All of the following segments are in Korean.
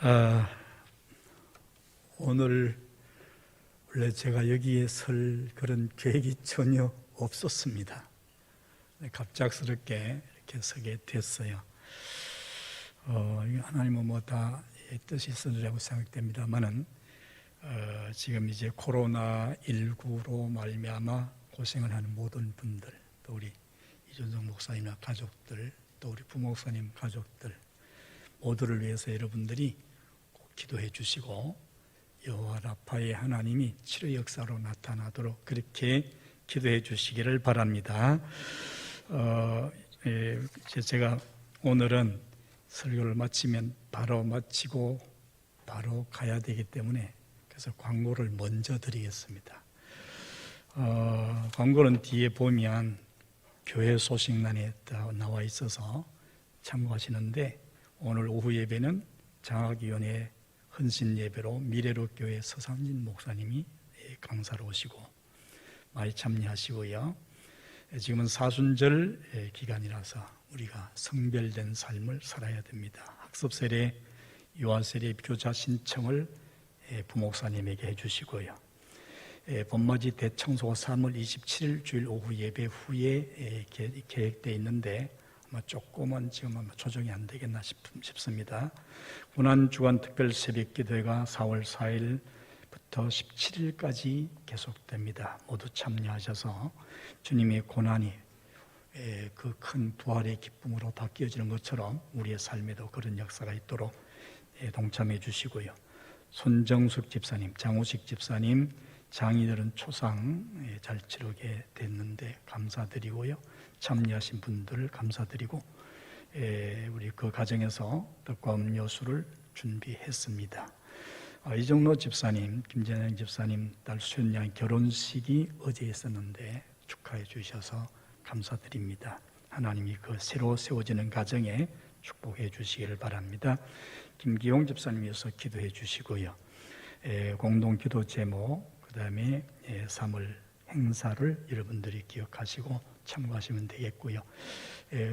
아, 오늘 원래 제가 여기에 설 그런 계획이 전혀 없었습니다. 갑작스럽게 이렇게 서게 됐어요. 하나님은 뭐 다 뜻이 있으리라고 생각됩니다만은 지금 이제 코로나19로 말미암아 고생을 하는 모든 분들, 또 우리 이준성 목사님과 가족들, 또 우리 부목사님 가족들 모두를 위해서 여러분들이 꼭 기도해 주시고 여호와 라파의 하나님이 치료 역사로 나타나도록 그렇게 기도해 주시기를 바랍니다. 제가 오늘은 설교를 마치면 바로 마치고 바로 가야 되기 때문에 그래서 광고를 먼저 드리겠습니다. 광고는 뒤에 보면 교회 소식란에 나와 있어서 참고하시는데, 오늘 오후 예배는 장학위원회 헌신 예배로 미래로 교회 서상진 목사님이 강사로 오시고 많이 참여하시고요. 지금은 사순절 기간이라서 우리가 성별된 삶을 살아야 됩니다. 학습 세례, 유아 세례 교자 신청을 부목사님에게 해주시고요. 봄맞이 대청소가 3월 27일 주일 오후 예배 후에 계획되어 있는데 아마 조금은 지금 아마 조정이 안 되겠나 싶습니다. 고난주간 특별 새벽 기도회가 4월 4일부터 17일까지 계속됩니다. 모두 참여하셔서 주님의 고난이 그 큰 부활의 기쁨으로 바뀌어지는 것처럼 우리의 삶에도 그런 역사가 있도록 동참해 주시고요. 손정숙 집사님, 장우식 집사님, 장인어른 초상 잘 치르게 됐는데 감사드리고요. 참여하신 분들 감사드리고, 우리 그 가정에서 떡과 음료수를 준비했습니다. 이정로 집사님, 김재영 집사님 딸 수연양 결혼식이 어제 있었는데 축하해 주셔서 감사드립니다. 하나님이 그 새로 세워지는 가정에 축복해 주시기를 바랍니다. 김기용 집사님 위해서 기도해 주시고요. 공동기도 제목, 그 다음에 3월 행사를 여러분들이 기억하시고 참고하시면 되겠고요.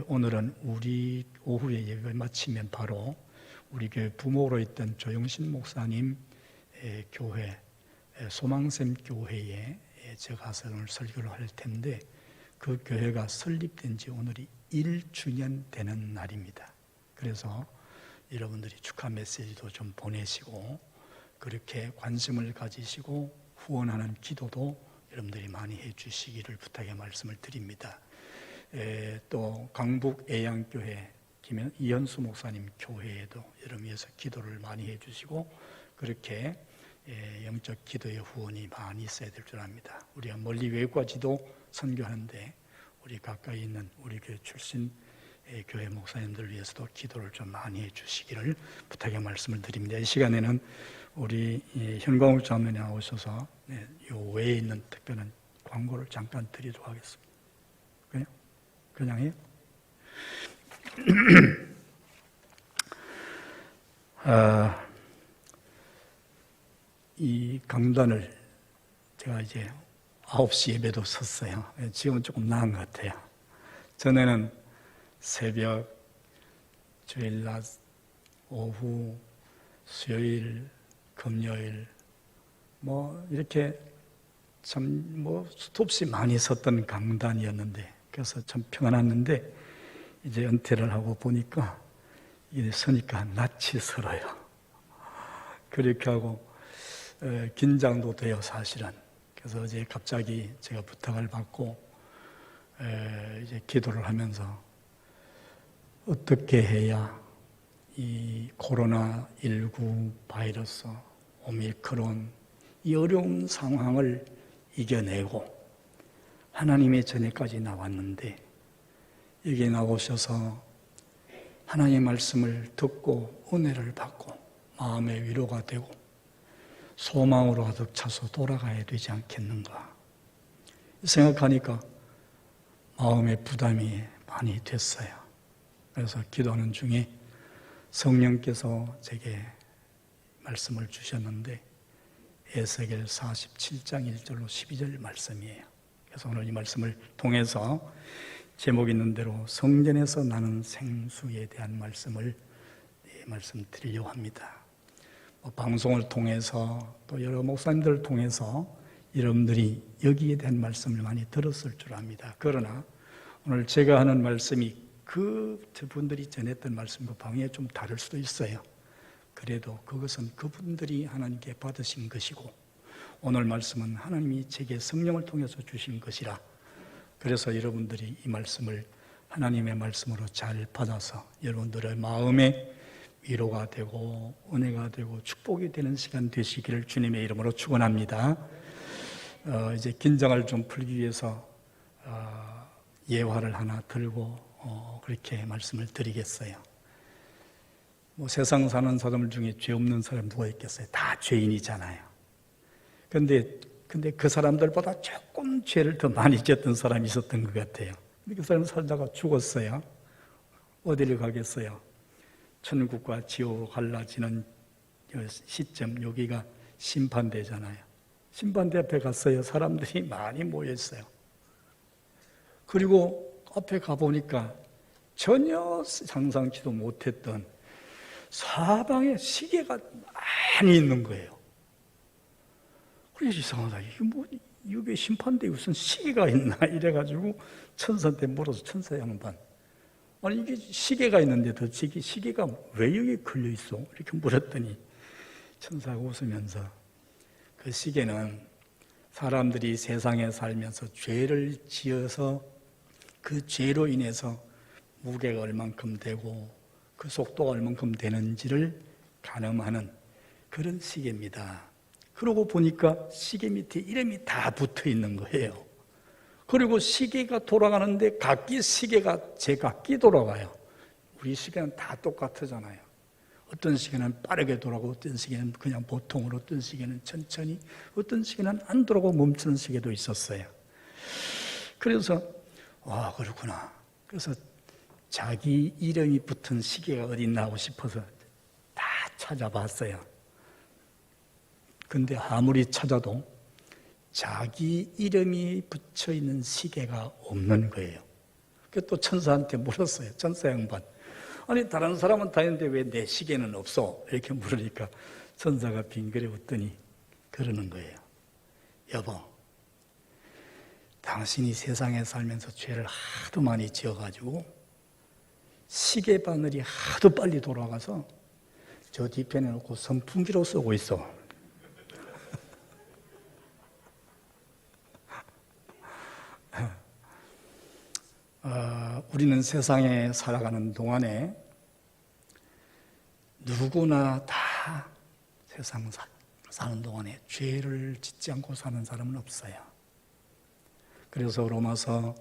오늘은 우리 오후에 예배 마치면 바로 우리 교회 부모로 있던 조영신 목사님 교회 소망샘 교회에 제가 가서 오늘 설교를 할 텐데, 그 교회가 설립된 지 오늘이 1주년 되는 날입니다. 그래서 여러분들이 축하 메시지도 좀 보내시고 그렇게 관심을 가지시고 후원하는 기도도 여러분들이 많이 해주시기를 부탁의 말씀을 드립니다. 또 강북 애양교회 이현수 목사님 교회에도 여러분 위해서 기도를 많이 해주시고 그렇게 영적 기도의 후원이 많이 있어야 될 줄 압니다. 우리가 멀리 외국까지도 선교하는데 우리 가까이 있는 우리 교회 출신 교회 목사님들 위해서도 기도를 좀 많이 해주시기를 부탁의 말씀을 드립니다. 이 시간에는 우리 현광욱 자매님 나오셔서 이 외에 있는 특별한 광고를 잠깐 드리도록 하겠습니다. 그냥 해요? 이 강단을 제가 이제 9시 예배도 섰어요. 지금은 조금 나은 것 같아요. 전에는 새벽, 주일 낮, 오후, 수요일, 금요일 이렇게 참 수도 없이 많이 섰던 강단이었는데, 그래서 참 평안했는데 이제 은퇴를 하고 보니까 이게 서니까 낯이 설어요. 그렇게 하고 긴장도 돼요, 사실은. 그래서 어제 갑자기 제가 부탁을 받고 이제 기도를 하면서 어떻게 해야 이 코로나19 바이러스, 오미크론 이 어려운 상황을 이겨내고 하나님의 전에까지 나왔는데, 여기에 나오셔서 하나님의 말씀을 듣고 은혜를 받고 마음의 위로가 되고 소망으로 가득 차서 돌아가야 되지 않겠는가 생각하니까 마음의 부담이 많이 됐어요. 그래서 기도하는 중에 성령께서 제게 말씀을 주셨는데 에스겔 47장 1절로 12절 말씀이에요. 그래서 오늘 이 말씀을 통해서 제목 있는 대로 성전에서 나는 생수에 대한 말씀을 말씀드리려고 합니다. 방송을 통해서 또 여러 목사님들을 통해서 여러분들이 여기에 대한 말씀을 많이 들었을 줄 압니다. 그러나 오늘 제가 하는 말씀이 저분들이 전했던 말씀과 방향이 좀 다를 수도 있어요. 그래도 그것은 그분들이 하나님께 받으신 것이고 오늘 말씀은 하나님이 제게 성령을 통해서 주신 것이라, 그래서 여러분들이 이 말씀을 하나님의 말씀으로 잘 받아서 여러분들의 마음에 위로가 되고 은혜가 되고 축복이 되는 시간 되시기를 주님의 이름으로 축원합니다. 이제 긴장을 좀 풀기 위해서 예화를 하나 들고 그렇게 말씀을 드리겠어요. 세상 사는 사람 중에 죄 없는 사람 누가 있겠어요? 다 죄인이잖아요. 근데 그 사람들보다 조금 죄를 더 많이 지었던 사람이 있었던 것 같아요. 그 사람 살다가 죽었어요. 어디를 가겠어요? 천국과 지옥으로 갈라지는 시점, 여기가 심판대잖아요. 심판대 앞에 갔어요. 사람들이 많이 모여있어요. 그리고 앞에 가보니까 전혀 상상치도 못했던 사방에 시계가 많이 있는 거예요. 그래서 이상하다. 이게 심판대에 무슨 시계가 있나? 이래가지고 천사한테 물어서 천사 양반, 아니 이게 시계가 있는데 도대체 시계가 왜 여기 걸려 있어? 이렇게 물었더니 천사가 웃으면서 그 시계는 사람들이 세상에 살면서 죄를 지어서 그 죄로 인해서 무게가 얼만큼 되고 그 속도가 얼만큼 되는지를 가늠하는 그런 시계입니다. 그러고 보니까 시계 밑에 이름이 다 붙어 있는 거예요. 그리고 시계가 돌아가는데 각기 시계가 제각기 돌아가요. 우리 시계는 다 똑같잖아요. 어떤 시계는 빠르게 돌아가고 어떤 시계는 그냥 보통으로, 어떤 시계는 천천히, 어떤 시계는 안 돌아가고 멈추는 시계도 있었어요. 그래서 그렇구나. 그래서 자기 이름이 붙은 시계가 어디 있나 하고 싶어서 다 찾아봤어요. 근데 아무리 찾아도 자기 이름이 붙여 있는 시계가 없는 거예요. 그래서 또 천사한테 물었어요. 천사 양반, 아니 다른 사람은 다 있는데 왜 내 시계는 없어? 이렇게 물으니까 천사가 빙그레 웃더니 그러는 거예요. 여보, 당신이 세상에 살면서 죄를 하도 많이 지어가지고 시계 바늘이 하도 빨리 돌아가서 저 뒤편에 놓고 선풍기로 쓰고 있어. 우리는 세상에 살아가는 동안에 누구나 다 세상 사는 동안에 죄를 짓지 않고 사는 사람은 없어요. 그래서 로마서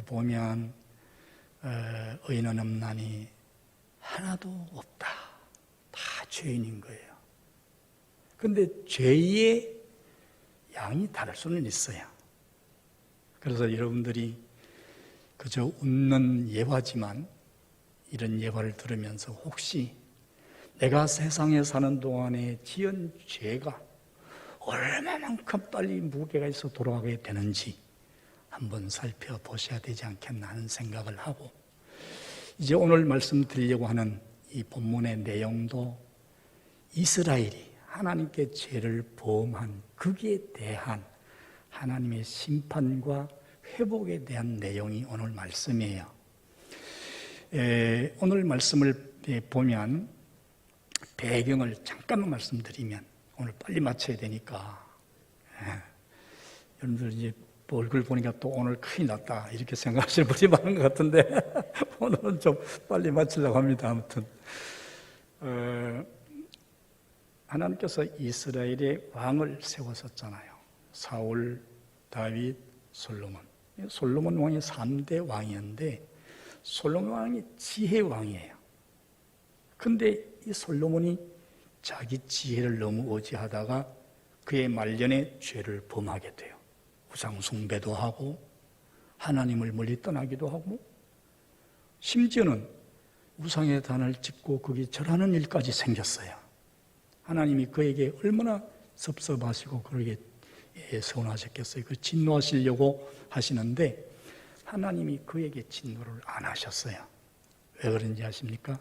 보면 의인은 없나니 하나도 없다. 다 죄인인 거예요. 그런데 죄의 양이 다를 수는 있어요. 그래서 여러분들이 그저 웃는 예화지만 이런 예화를 들으면서 혹시 내가 세상에 사는 동안에 지은 죄가 얼마만큼 빨리 무게가 있어 돌아가게 되는지 한번 살펴보셔야 되지 않겠나 하는 생각을 하고, 이제 오늘 말씀드리려고 하는 이 본문의 내용도 이스라엘이 하나님께 죄를 범한 거기에 대한 하나님의 심판과 회복에 대한 내용이 오늘 말씀이에요. 오늘 말씀을 보면 배경을 잠깐만 말씀드리면, 오늘 빨리 마쳐야 되니까 여러분들 이제 얼굴 보니까 또 오늘 큰일 났다 이렇게 생각하시는 분이 많은 것 같은데 오늘은 좀 빨리 마치려고 합니다. 아무튼 하나님께서 이스라엘의 왕을 세웠었잖아요. 사울, 다윗, 솔로몬. 솔로몬 왕이 3대 왕이었는데 솔로몬 왕이 지혜 왕이에요. 근데 이 솔로몬이 자기 지혜를 너무 의지하다가 그의 말년에 죄를 범하게 돼요. 우상 숭배도 하고 하나님을 멀리 떠나기도 하고 심지어는 우상의 단을 짓고 거기 절하는 일까지 생겼어요. 하나님이 그에게 얼마나 섭섭하시고 그에게 서운하셨겠어요. 그 진노하시려고 하시는데 하나님이 그에게 진노를 안 하셨어요. 왜 그런지 아십니까?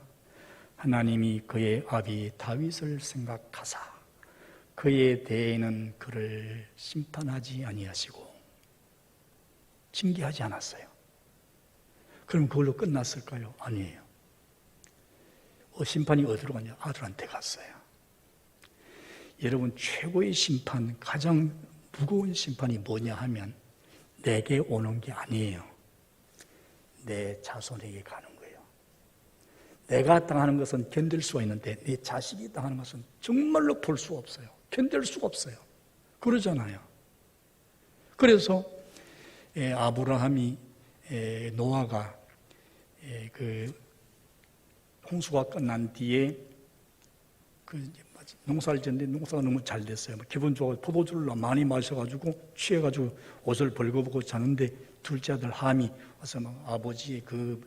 하나님이 그의 아비 다윗을 생각하사 그에 대해는 그를 심판하지 아니하시고 징계하지 않았어요. 그럼 그걸로 끝났을까요? 아니에요. 심판이 어디로 갔냐? 아들한테 갔어요. 여러분, 최고의 심판, 가장 무거운 심판이 뭐냐 하면 내게 오는 게 아니에요. 내 자손에게 가는 거예요. 내가 당하는 것은 견딜 수가 있는데 내 자식이 당하는 것은 정말로 볼 수가 없어요. 견딜 수가 없어요. 그러잖아요. 그래서 아브라함이 노아가 그 홍수가 끝난 뒤에 농사를 지었는데 농사가 너무 잘 됐어요. 기분 좋아서 포도주를 많이 마셔가지고 취해가지고 옷을 벌거벗고 자는데 둘째 아들 함이 와서 막 아버지의 그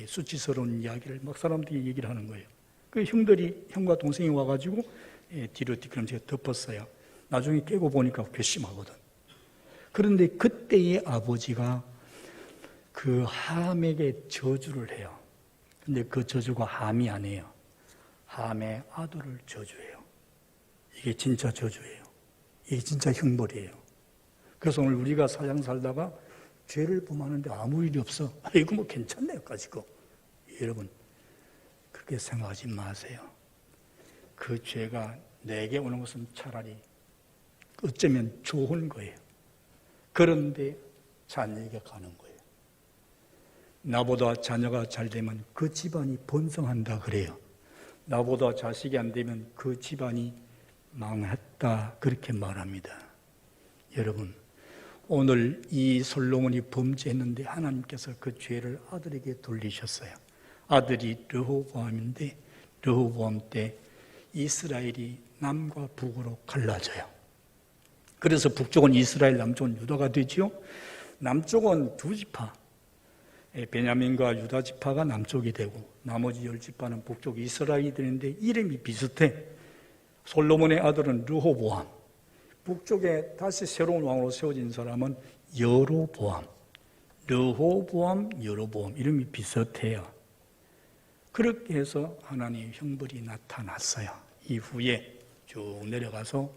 수치스러운 이야기를 막 사람들이 얘기를 하는 거예요. 그 형과 동생이 와가지고 뒤로 뒷걸음질 덮었어요. 나중에 깨고 보니까 괘씸하거든. 그런데 그때의 아버지가 그 함에게 저주를 해요. 근데 그 저주가 함이 아니에요. 함의 아들을 저주해요. 이게 진짜 저주예요. 이게 진짜 형벌이에요. 그래서 오늘 우리가 사양 살다가 죄를 범하는데 아무 일이 없어. 이거 뭐 괜찮네요, 가지고. 여러분, 그렇게 생각하지 마세요. 그 죄가 내게 오는 것은 차라리 어쩌면 좋은 거예요. 그런데 자녀에게 가는 거예요. 나보다 자녀가 잘 되면 그 집안이 번성한다 그래요. 나보다 자식이 안 되면 그 집안이 망했다 그렇게 말합니다. 여러분, 오늘 이 솔로몬이 범죄했는데 하나님께서 그 죄를 아들에게 돌리셨어요. 아들이 르호보암인데 르호보암 때 이스라엘이 남과 북으로 갈라져요. 그래서 북쪽은 이스라엘, 남쪽은 유다가 되지요. 남쪽은 두 지파, 베냐민과 유다 지파가 남쪽이 되고 나머지 10지파는 북쪽 이스라엘이 되는데 이름이 비슷해. 솔로몬의 아들은 르호보암, 북쪽에 다시 새로운 왕으로 세워진 사람은 여로보암. 르호보암, 여로보암 이름이 비슷해요. 그렇게 해서 하나님의 형벌이 나타났어요. 이후에 쭉 내려가서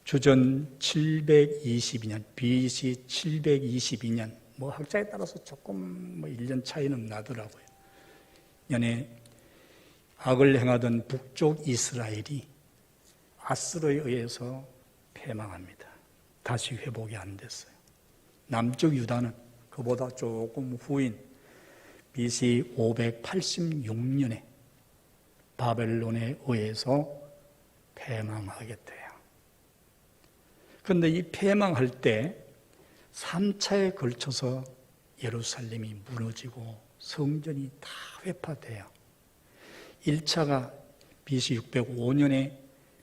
주전 722년, BC 722년, 뭐 학자에 따라서 조금 1년 차이는 나더라고요. 연에 악을 행하던 북쪽 이스라엘이 아스로에 의해서 패망합니다. 다시 회복이 안 됐어요. 남쪽 유다는 그보다 조금 후인 BC 586년에 바벨론에 의해서 패망하게 돼요. 그런데 이 패망할 때 3차에 걸쳐서 예루살렘이 무너지고 성전이 다 회파돼요. 1차가 BC 605년에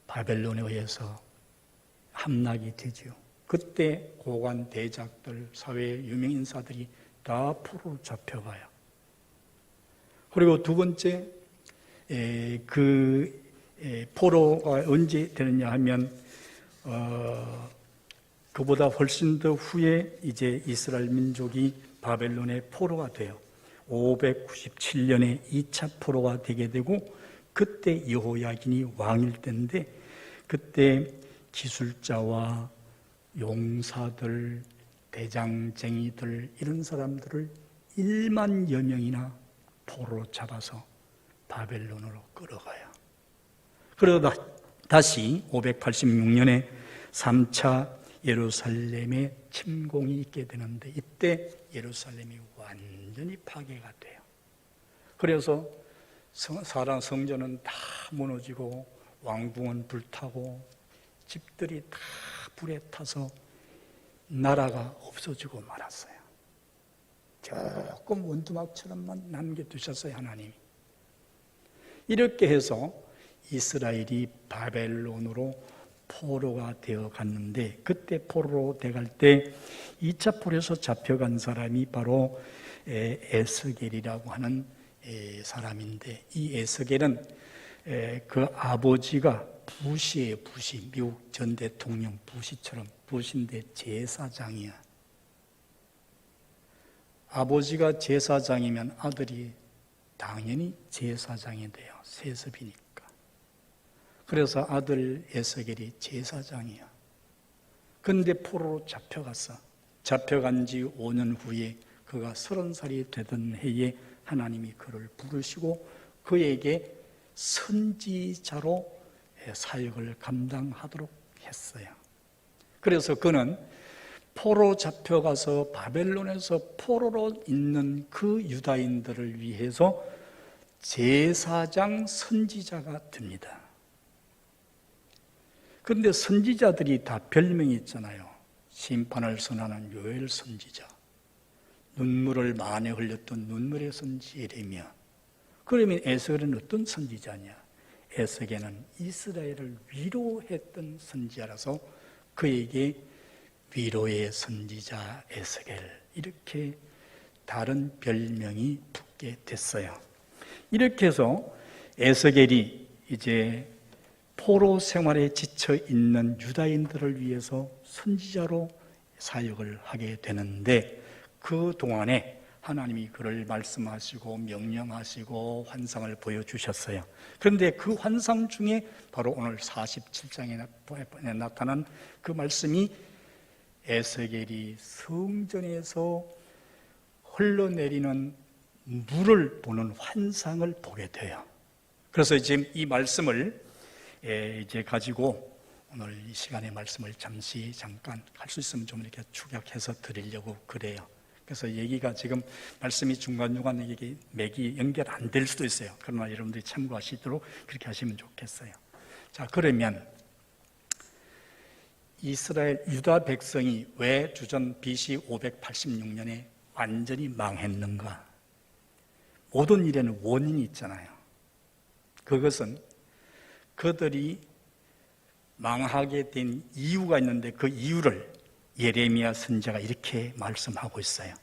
바벨론에 의해서 함락이 되죠. 그때 고관 대작들, 사회 유명 인사들이 다 포로로 잡혀가요. 그리고 두 번째, 포로가 언제 되느냐 하면, 그보다 훨씬 더 후에 이제 이스라엘 민족이 바벨론의 포로가 돼요. 597년에 2차 포로가 되게 되고, 그때 여호야긴이 왕일 때인데, 그때 기술자와 용사들, 대장쟁이들 이런 사람들을 1만여 명이나 포로로 잡아서 바벨론으로 끌어가요. 그러다 다시 586년에 3차 예루살렘에 침공이 있게 되는데 이때 예루살렘이 완전히 파괴가 돼요. 그래서 성전은 다 무너지고 왕궁은 불타고 집들이 다 불에 타서 나라가 없어지고 말았어요. 조금 원두막처럼만 남겨두셨어요, 하나님이. 이렇게 해서 이스라엘이 바벨론으로 포로가 되어 갔는데, 그때 포로로 되어갈 때 2차 포로에서 잡혀간 사람이 바로 에스겔이라고 하는 사람인데, 이 에스겔은 그 아버지가 부시예요. 부시. 미국 전 대통령 부시처럼 부시인데 제사장이야. 아버지가 제사장이면 아들이 당연히 제사장이 돼요. 세습이니까. 그래서 아들 에스겔이 제사장이야. 근데 포로로 잡혀간 지 5년 후에 그가 30살이 되던 해에 하나님이 그를 부르시고 그에게 선지자로 사역을 감당하도록 했어요. 그래서 그는 포로 잡혀가서 바벨론에서 포로로 있는 그 유다인들을 위해서 제사장 선지자가 됩니다. 그런데 선지자들이 다 별명이 있잖아요. 심판을 선언하는 요엘 선지자, 눈물을 많이 흘렸던 눈물의 선지 예레미야. 그러면 에스겔은 어떤 선지자냐? 에스겔은 이스라엘을 위로했던 선지자라서 그에게 위로의 선지자 에스겔, 이렇게 다른 별명이 붙게 됐어요. 이렇게 해서 에스겔이 이제 포로 생활에 지쳐 있는 유다인들을 위해서 선지자로 사역을 하게 되는데, 그 동안에 하나님이 그를 말씀하시고 명령하시고 환상을 보여주셨어요. 그런데 그 환상 중에 바로 오늘 47장에 나타난 그 말씀이 에스겔이 성전에서 흘러내리는 물을 보는 환상을 보게 돼요. 그래서 지금 이 말씀을 이제 가지고 오늘 이 시간의 말씀을 잠깐 할 수 있으면 좀 이렇게 축약해서 드리려고 그래요. 그래서 얘기가 지금 말씀이 중간중간 이게 맥이 연결 안 될 수도 있어요. 그러나 여러분들이 참고하시도록 그렇게 하시면 좋겠어요. 자, 그러면 이스라엘 유다 백성이 왜 주전 BC 586년에 완전히 망했는가? 모든 일에는 원인이 있잖아요. 그것은 그들이 망하게 된 이유가 있는데 그 이유를 예레미야 선지자가 이렇게 말씀하고 있어요.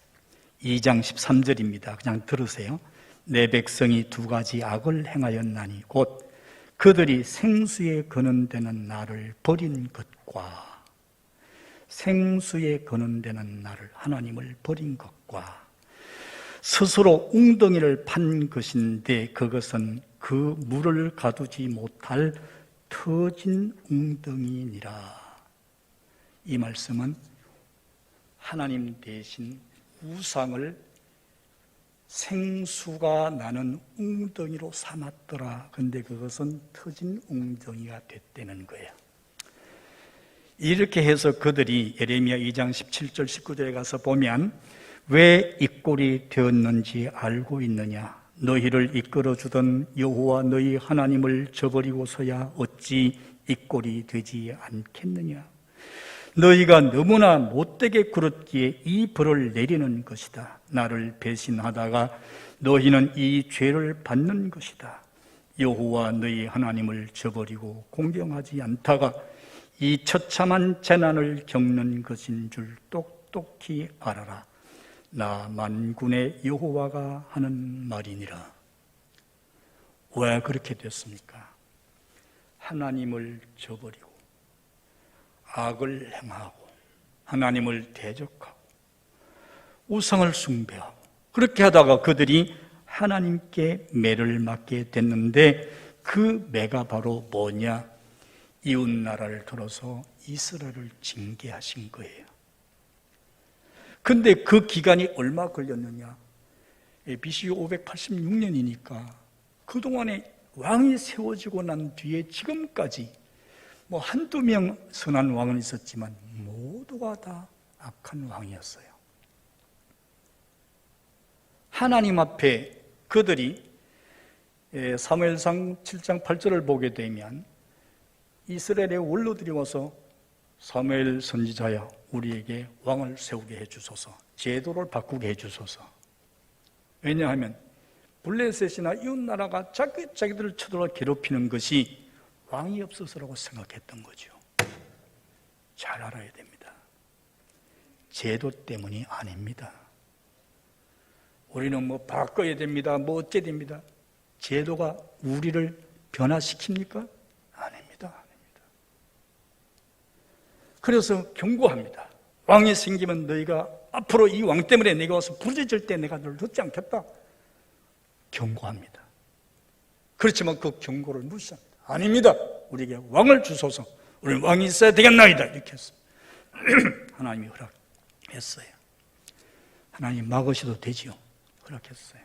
2장 13절입니다. 그냥 들으세요. 내 백성이 두 가지 악을 행하였나니 곧 그들이 생수에 거는되는 나를 버린 것과 생수에 거는되는 나를 하나님을 버린 것과 스스로 웅덩이를 판 것인데 그것은 그 물을 가두지 못할 터진 웅덩이니라. 이 말씀은 하나님 대신 우상을 생수가 나는 웅덩이로 삼았더라. 그런데 그것은 터진 웅덩이가 됐다는 거예요. 이렇게 해서 그들이 예레미야 2장 17절 19절에 가서 보면 왜 이 꼴이 되었는지 알고 있느냐? 너희를 이끌어주던 여호와 너희 하나님을 저버리고서야 어찌 이 꼴이 되지 않겠느냐? 너희가 너무나 못되게 굴었기에 이 벌을 내리는 것이다. 나를 배신하다가 너희는 이 죄를 받는 것이다. 여호와 너희 하나님을 저버리고 공경하지 않다가 이 처참한 재난을 겪는 것인 줄 똑똑히 알아라. 나 만군의 여호와가 하는 말이니라. 왜 그렇게 됐습니까? 하나님을 저버리고 악을 행하고 하나님을 대적하고 우상을 숭배하고 그렇게 하다가 그들이 하나님께 매를 맞게 됐는데 그 매가 바로 뭐냐? 이웃나라를 들어서 이스라엘을 징계하신 거예요. 근데 그 기간이 얼마 걸렸느냐? BC 586년이니까 그동안에 왕이 세워지고 난 뒤에 지금까지 뭐 한두 명 선한 왕은 있었지만 모두가 다 악한 왕이었어요. 하나님 앞에 그들이 사무엘상 7장 8절을 보게 되면 이스라엘의 원로들이 와서 사무엘 선지자야 우리에게 왕을 세우게 해주소서, 제도를 바꾸게 해주소서. 왜냐하면 블레셋이나 이웃나라가 자기들을 쳐들어 괴롭히는 것이 왕이 없어서라고 생각했던 거죠. 잘 알아야 됩니다. 제도 때문이 아닙니다. 우리는 뭐 바꿔야 됩니다, 뭐 어째야 됩니다. 제도가 우리를 변화시킵니까? 아닙니다. 그래서 경고합니다. 왕이 생기면 너희가 앞으로 이 왕 때문에 내가 와서 부르짖을 때 내가 너를 듣지 않겠다. 경고합니다. 그렇지만 그 경고를 무시합니다. 아닙니다. 우리에게 왕을 주소서. 우리 왕이 있어야 되겠나이다. 이렇게 했습니다. 하나님이 허락했어요. 하나님 막으셔도 되지요. 허락했어요.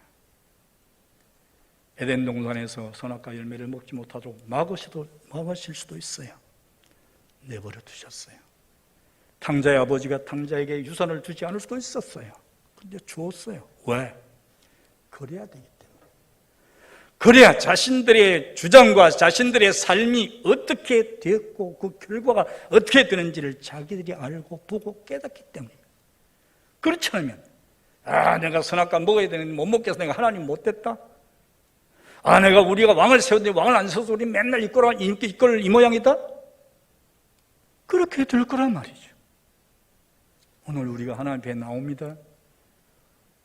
에덴 동산에서 선악과 열매를 먹지 못하도록 막으실 수도 있어요. 내버려 두셨어요. 탕자의 아버지가 탕자에게 유산을 주지 않을 수도 있었어요. 근데 주었어요. 왜? 그래야 되기 때문에. 그래야 자신들의 주장과 자신들의 삶이 어떻게 되었고 그 결과가 어떻게 되는지를 자기들이 알고 보고 깨닫기 때문입니다. 그렇지 않으면 내가 선악과 먹어야 되는데 못 먹겠어. 내가 하나님 못됐다. 내가 우리가 왕을 세웠는데 왕을 안 세워서 우리 맨날 이끌 이 모양이다. 그렇게 될 거란 말이죠. 오늘 우리가 하나님 앞에 나옵니다.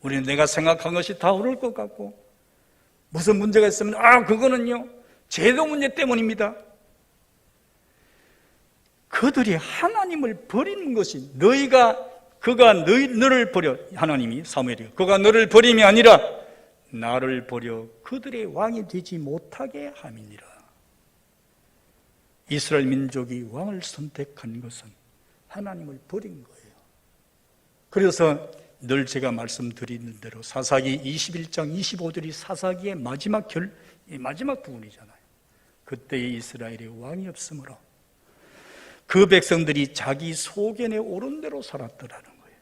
우리는 내가 생각한 것이 다 옳을 것 같고 무슨 문제가 있으면 그거는요 제도 문제 때문입니다. 그들이 하나님을 버리는 것이 그가 너를 버려, 하나님이 사무엘이 그가 너를 버림이 아니라 나를 버려 그들의 왕이 되지 못하게 함이니라. 이스라엘 민족이 왕을 선택한 것은 하나님을 버린 거예요. 그래서 늘 제가 말씀드리는 대로 사사기 21장 25절이 사사기의 마지막 부분이잖아요. 그때 이스라엘의 왕이 없으므로 그 백성들이 자기 소견에 옳은 대로 살았더라는 거예요.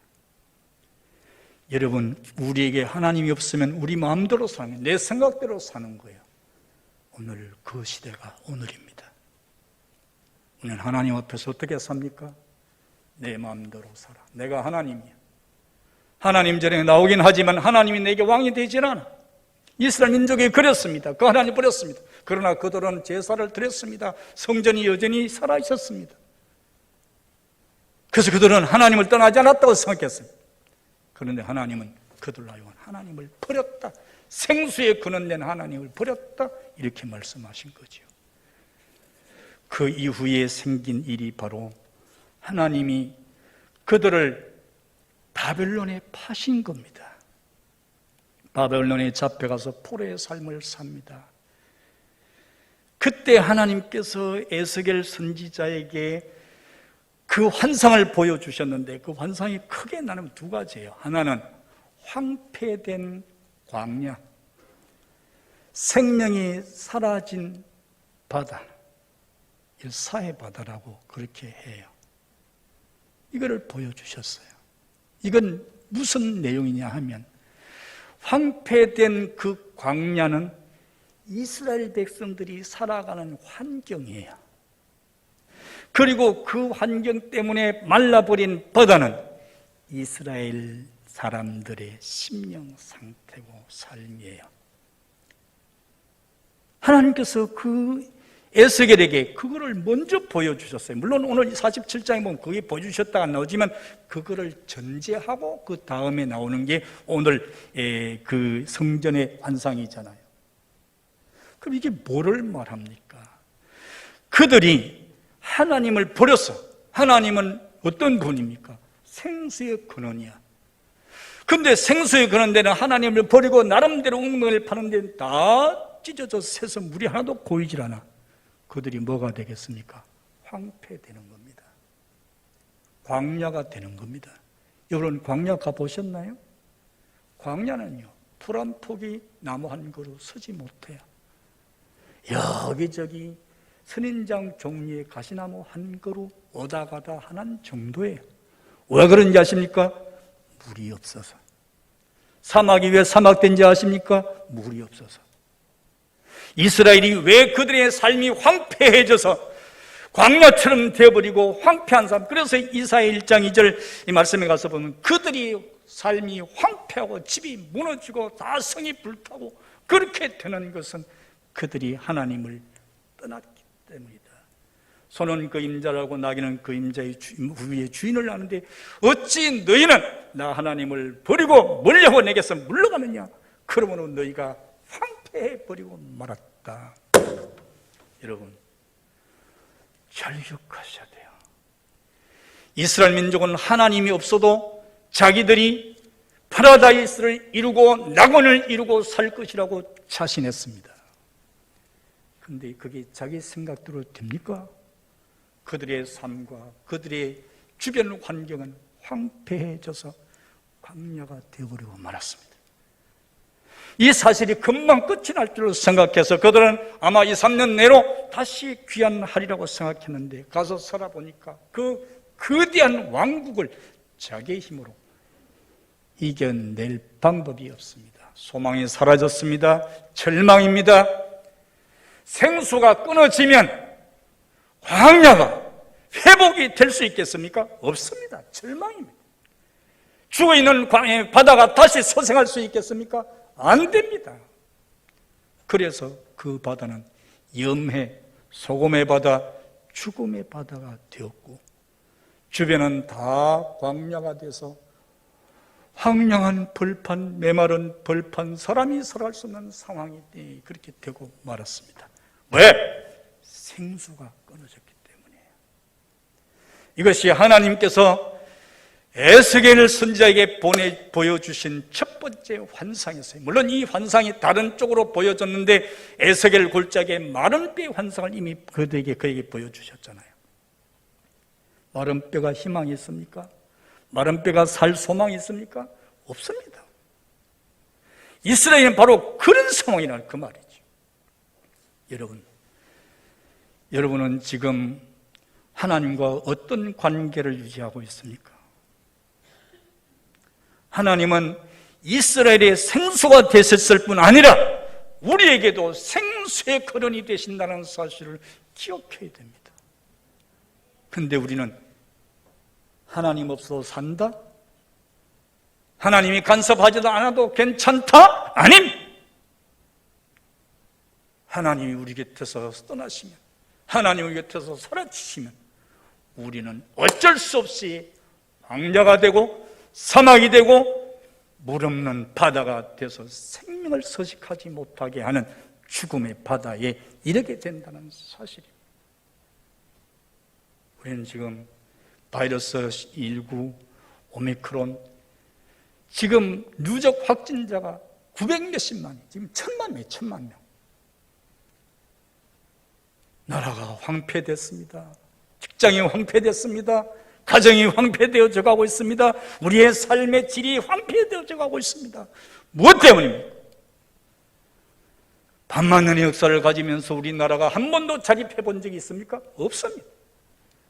여러분, 우리에게 하나님이 없으면 우리 마음대로 사는 거예요. 내 생각대로 사는 거예요. 오늘 그 시대가 오늘입니다. 오늘 하나님 앞에서 어떻게 삽니까? 내 마음대로 살아. 내가 하나님이야. 하나님 전에 나오긴 하지만 하나님이 내게 왕이 되질 않아. 이스라엘 민족이 그랬습니다. 그 하나님 버렸습니다. 그러나 그들은 제사를 드렸습니다. 성전이 여전히 살아있었습니다. 그래서 그들은 하나님을 떠나지 않았다고 생각했습니다. 그런데 하나님은 그들로 하여금 하나님을 버렸다. 생수에 근원된 하나님을 버렸다. 이렇게 말씀하신 거죠. 그 이후에 생긴 일이 바로 하나님이 그들을 바벨론에 파신 겁니다. 바벨론에 잡혀가서 포로의 삶을 삽니다. 그때 하나님께서 에스겔 선지자에게 그 환상을 보여주셨는데 그 환상이 크게 나누면 두 가지예요. 하나는 황폐된 광야, 생명이 사라진 바다, 사해 바다라고 그렇게 해요. 이거를 보여주셨어요. 이건 무슨 내용이냐 하면 황폐된 그 광야는 이스라엘 백성들이 살아가는 환경이에요. 그리고 그 환경 때문에 말라버린 바다는 이스라엘 사람들의 심령 상태고 삶이에요. 하나님께서 그 에스겔에게 그거를 먼저 보여주셨어요. 물론 오늘 47장에 보면 그게 보여주셨다가 나오지만 그거를 전제하고 그 다음에 나오는 게 오늘 그 성전의 환상이잖아요. 그럼 이게 뭐를 말합니까? 그들이 하나님을 버렸어. 하나님은 어떤 분입니까? 생수의 근원이야. 근데 생수의 근원 데는 하나님을 버리고 나름대로 웅덩이를 파는 데는 다 찢어져 새서 물이 하나도 고이질 않아. 그들이 뭐가 되겠습니까? 황폐되는 겁니다. 광야가 되는 겁니다. 여러분 광야 가보셨나요? 광야는요 풀 한 폭이 나무 한 그루 서지 못해요. 여기저기 선인장 종류의 가시나무 한 그루 오다 가다 하는 정도예요. 왜 그런지 아십니까? 물이 없어서. 사막이 왜 사막된지 아십니까? 물이 없어서. 이스라엘이 왜 그들의 삶이 황폐해져서 광야처럼 되어버리고 황폐한 삶, 그래서 이사야 1장 2절 이 말씀에 가서 보면 그들이 삶이 황폐하고 집이 무너지고 다 성이 불타고 그렇게 되는 것은 그들이 하나님을 떠났기 때문이다. 소는 그 임자라고 나귀는 그 임자의 위에 주인을 아는데 어찌 너희는 나 하나님을 버리고 멀려고 내게서 물러가느냐? 그러므로 너희가 황폐해버리고 말았다. 여러분 절육하셔야 돼요. 이스라엘 민족은 하나님이 없어도 자기들이 파라다이스를 이루고 낙원을 이루고 살 것이라고 자신했습니다. 그런데 그게 자기 생각대로 됩니까? 그들의 삶과 그들의 주변 환경은 황폐해져서 광야가 되어버리고 말았습니다. 이 사실이 금방 끝이 날 줄로 생각해서 그들은 아마 2, 3년 내로 다시 귀환하리라고 생각했는데 가서 살아보니까 그 거대한 왕국을 자기의 힘으로 이겨낼 방법이 없습니다. 소망이 사라졌습니다. 절망입니다. 생수가 끊어지면 광야가 회복이 될 수 있겠습니까? 없습니다. 절망입니다. 죽어있는 바다가 다시 소생할 수 있겠습니까? 안 됩니다. 그래서 그 바다는 염해, 소금의 바다, 죽음의 바다가 되었고 주변은 다 광야가 돼서 황량한 벌판, 메마른 벌판, 사람이 살아갈 수 없는 상황이 그렇게 되고 말았습니다. 왜? 생수가 끊어졌기 때문이에요. 이것이 하나님께서 에스겔 선지자에게 보여주신 첫 번째 환상이었어요. 물론 이 환상이 다른 쪽으로 보여졌는데 에스겔 골짜기의 마른 뼈의 환상을 이미 그에게 보여주셨잖아요. 마른 뼈가 희망이 있습니까? 마른 뼈가 살 소망이 있습니까? 없습니다. 이스라엘은 바로 그런 상황이라는 그 말이죠. 여러분은 지금 하나님과 어떤 관계를 유지하고 있습니까? 하나님은 이스라엘의 생수가 되셨을 뿐 아니라 우리에게도 생수의 근원이 되신다는 사실을 기억해야 됩니다. 그런데 우리는 하나님 없어도 산다? 하나님이 간섭하지도 않아도 괜찮다? 아님! 하나님이 우리 곁에서 떠나시면, 하나님 우리 곁에서 사라지시면 우리는 어쩔 수 없이 광야가 되고 사막이 되고 물 없는 바다가 돼서 생명을 서식하지 못하게 하는 죽음의 바다에 이르게 된다는 사실입니다. 우리는 지금 바이러스 19, 오미크론, 지금 누적 확진자가 900몇십만이, 지금 1000만 명. 나라가 황폐됐습니다. 직장이 황폐됐습니다. 가정이 황폐되어져 가고 있습니다. 우리의 삶의 질이 황폐되어져 가고 있습니다. 무엇 때문입니까? 반만년의 역사를 가지면서 우리나라가 한 번도 자립해 본 적이 있습니까? 없습니다.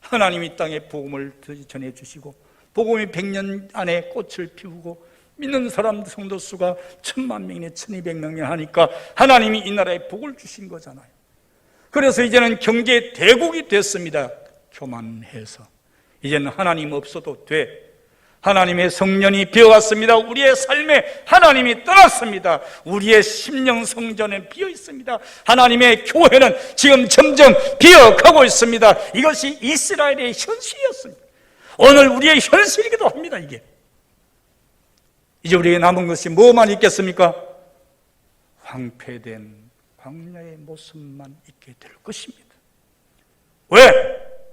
하나님이 땅에 복음을 전해주시고 복음이 100년 안에 꽃을 피우고 믿는 사람 성도 수가 1000만 명이나 1200명 하니까 하나님이 이 나라에 복을 주신 거잖아요. 그래서 이제는 경제 대국이 됐습니다. 교만해서 이제는 하나님 없어도 돼. 하나님의 성년이 비어갔습니다. 우리의 삶에 하나님이 떠났습니다. 우리의 심령 성전은 비어 있습니다. 하나님의 교회는 지금 점점 비어가고 있습니다. 이것이 이스라엘의 현실이었습니다. 오늘 우리의 현실이기도 합니다. 이제 우리에게 남은 것이 뭐만 있겠습니까? 황폐된 광야의 모습만 있게 될 것입니다. 왜?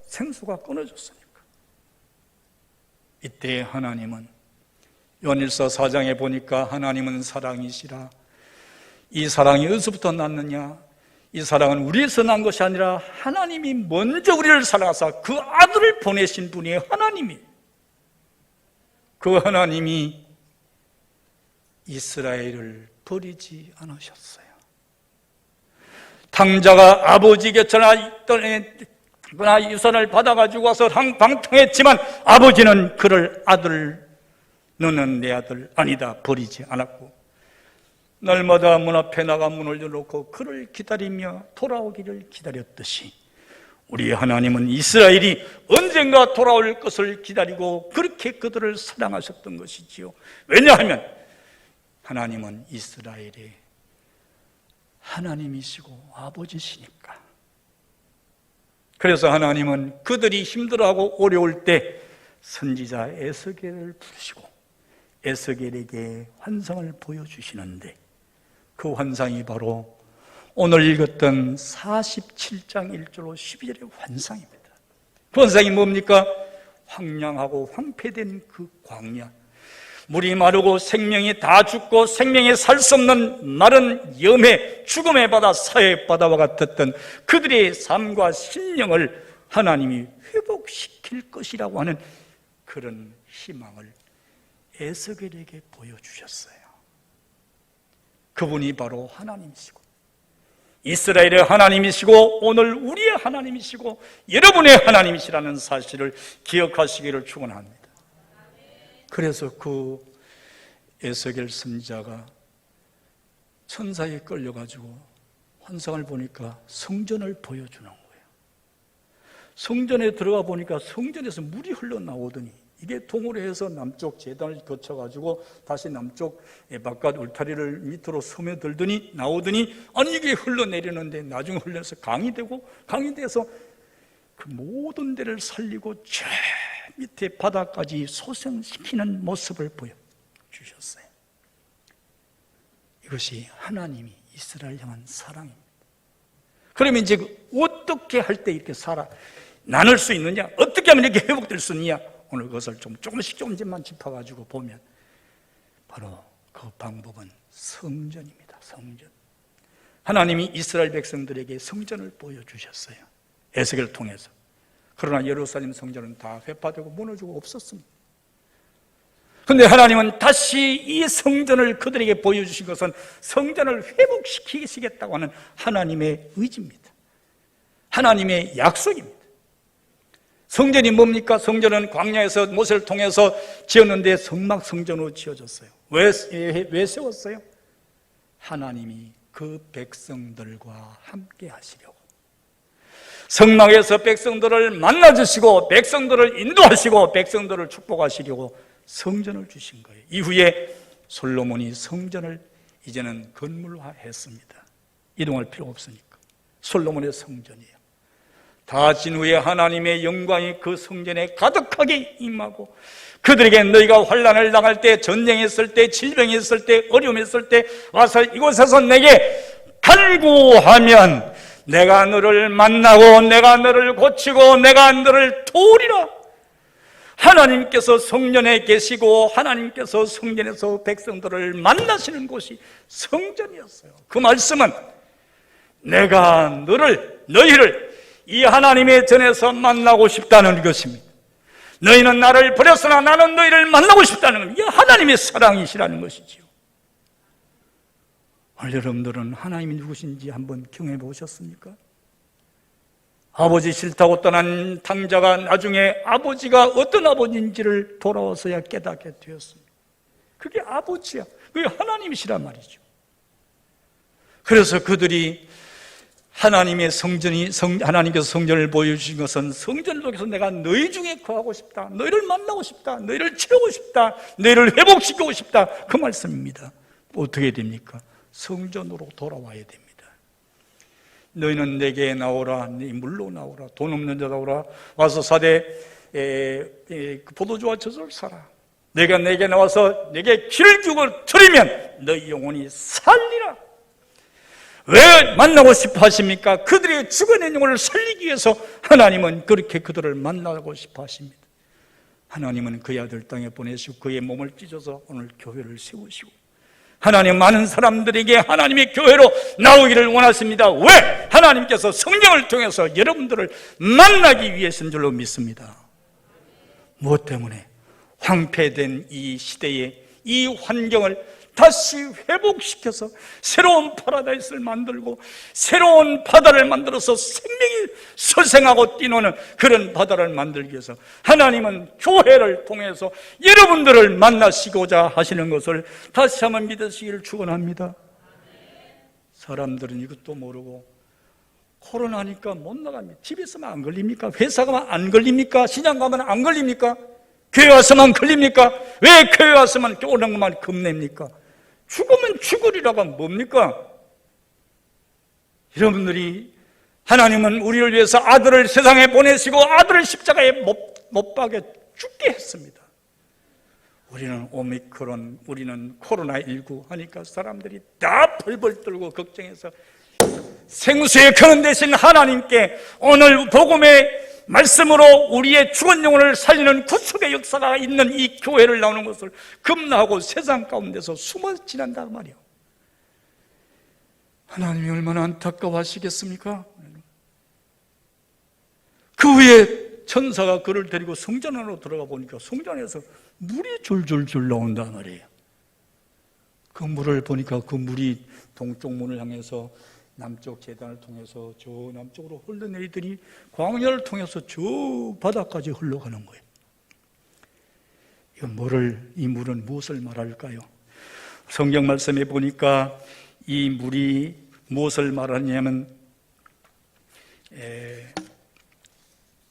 생수가 끊어졌으니까. 이때 하나님은 요한일서 4장에 보니까 하나님은 사랑이시라. 이 사랑이 어디서부터 났느냐? 이 사랑은 우리에서 난 것이 아니라 하나님이 먼저 우리를 사랑하사 그 아들을 보내신 분이 하나님이, 그 하나님이 이스라엘을 버리지 않으셨어요. 탕자가 아버지 곁에 유산을 받아가지고 와서 방탕했지만 아버지는 그를 아들, 너는 내 아들 아니다 버리지 않았고 날마다 문 앞에 나가 문을 열어놓고 그를 기다리며 돌아오기를 기다렸듯이 우리 하나님은 이스라엘이 언젠가 돌아올 것을 기다리고 그렇게 그들을 사랑하셨던 것이지요. 왜냐하면 하나님은 이스라엘의 하나님이시고 아버지시니까. 그래서 하나님은 그들이 힘들어하고 어려울 때 선지자 에스겔을 부르시고 에스겔에게 환상을 보여주시는데 그 환상이 바로 오늘 읽었던 47장 1절로 12절의 환상입니다. 그 환상이 뭡니까? 황량하고 황폐된 그 광야, 물이 마르고 생명이 다 죽고 생명이 살 수 없는 마른 염해 죽음의 바다 사해의 바다와 같았던 그들의 삶과 심령을 하나님이 회복시킬 것이라고 하는 그런 희망을 에스겔에게 보여주셨어요. 그분이 바로 하나님이시고 이스라엘의 하나님이시고 오늘 우리의 하나님이시고 여러분의 하나님이시라는 사실을 기억하시기를 축원합니다. 그래서 그 에스겔 선지자가 천사에 끌려가지고 환상을 보니까 성전을 보여주는 거예요. 성전에 들어가 보니까 성전에서 물이 흘러나오더니 이게 통으로 해서 남쪽 제단을 거쳐가지고 다시 남쪽 바깥 울타리를 밑으로 스며들더니 나오더니 아니 이게 흘러내리는데 나중에 흘러서 강이 되고 강이 돼서 그 모든 데를 살리고 저 밑에 바다까지 소생시키는 모습을 보여주셨어요. 이것이 하나님이 이스라엘 향한 사랑입니다. 그러면 이제 어떻게 할 때 이렇게 나눌 수 있느냐, 어떻게 하면 이렇게 회복될 수 있느냐, 오늘 그것을 조금씩만 짚어가지고 보면 바로 그 방법은 성전입니다. 성전. 하나님이 이스라엘 백성들에게 성전을 보여주셨어요. 에스겔을 통해서. 그러나 예루살렘 성전은 다 회파되고 무너지고 없었습니다. 그런데 하나님은 다시 이 성전을 그들에게 보여주신 것은 성전을 회복시키시겠다고 하는 하나님의 의지입니다. 하나님의 약속입니다. 성전이 뭡니까? 성전은 광야에서 모세를 통해서 지었는데 성막 성전으로 지어졌어요. 왜 세웠어요? 하나님이 그 백성들과 함께 하시려고. 성막에서 백성들을 만나주시고 백성들을 인도하시고 백성들을 축복하시려고 성전을 주신 거예요. 이후에 솔로몬이 성전을 이제는 건물화했습니다. 이동할 필요가 없으니까. 솔로몬의 성전이에요. 다 진 후에 하나님의 영광이 그 성전에 가득하게 임하고 그들에게 너희가 환난을 당할 때, 전쟁했을 때, 질병이 있을 때, 어려움이 있을 때 와서 이곳에서 내게 간구하면 내가 너를 만나고 내가 너를 고치고 내가 너를 도우리라. 하나님께서 성전에 계시고 하나님께서 성전에서 백성들을 만나시는 곳이 성전이었어요. 그 말씀은 내가 너희를 이 하나님의 전에서 만나고 싶다는 것입니다. 너희는 나를 버렸으나 나는 너희를 만나고 싶다는 것. 이게 하나님의 사랑이시라는 것이지요. 오늘 여러분들은 하나님이 누구신지 한번 경험해 보셨습니까? 아버지 싫다고 떠난 탕자가 나중에 아버지가 어떤 아버지인지를 돌아와서야 깨닫게 되었습니다. 그게 아버지야. 그게 하나님이시란 말이죠. 그래서 그들이 하나님께서 성전을 보여주신 것은 성전을 통해서 내가 너희 중에 거하고 싶다, 너희를 만나고 싶다, 너희를 채우고 싶다, 너희를 회복시키고 싶다, 그 말씀입니다. 어떻게 됩니까? 성전으로 돌아와야 됩니다. 너희는 내게 나오라, 네 물로 나오라, 돈 없는 자 나오라, 와서 사대 포도주와 젖을 사라. 내가 내게 나와서 내게 기를 주고 드리면 너희 영혼이 살리라. 왜 만나고 싶어 하십니까? 그들의 죽어낸 영혼을 살리기 위해서 하나님은 그렇게 그들을 만나고 싶어 하십니다. 하나님은 그의 아들 땅에 보내시고 그의 몸을 찢어서 오늘 교회를 세우시고 하나님 많은 사람들에게 하나님의 교회로 나오기를 원하십니다. 왜? 하나님께서 성령을 통해서 여러분들을 만나기 위해서인 줄로 믿습니다. 무엇 때문에? 황폐된 이 시대에 이 환경을 다시 회복시켜서 새로운 파라다이스를 만들고 새로운 바다를 만들어서 생명이 서생하고 뛰노는 그런 바다를 만들기 위해서 하나님은 교회를 통해서 여러분들을 만나시고자 하시는 것을 다시 한번 믿으시기를 축원합니다. 사람들은 이것도 모르고 코로나니까 못 나갑니다. 집에 있으면 안 걸립니까? 회사 가면 안 걸립니까? 시장 가면 안 걸립니까? 교회 와서만 걸립니까? 왜 교회 와서만 오는 것만 겁냅니까? 죽으면 죽으리라가 뭡니까? 여러분들이 하나님은 우리를 위해서 아들을 세상에 보내시고 아들을 십자가에 못 박여 죽게 했습니다. 우리는 오미크론, 우리는 코로나19 하니까 사람들이 다 벌벌 떨고 걱정해서 생수에 거는 대신 하나님께 오늘 복음의 말씀으로 우리의 죽은 영혼을 살리는 구속의 역사가 있는 이 교회를 나오는 것을 금나하고 세상 가운데서 숨어 지난다 그 말이에요. 하나님이 얼마나 안타까워하시겠습니까? 그 후에 천사가 그를 데리고 성전 안으로 들어가 보니까 성전에서 물이 줄줄줄 나온다 말이에요. 그 물을 보니까 그 물이 동쪽 문을 향해서 남쪽 계단을 통해서 저 남쪽으로 흘러내리더니 광야를 통해서 저 바다까지 흘러가는 거예요. 이 물은 무엇을 말할까요? 성경 말씀에 보니까 이 물이 무엇을 말하냐면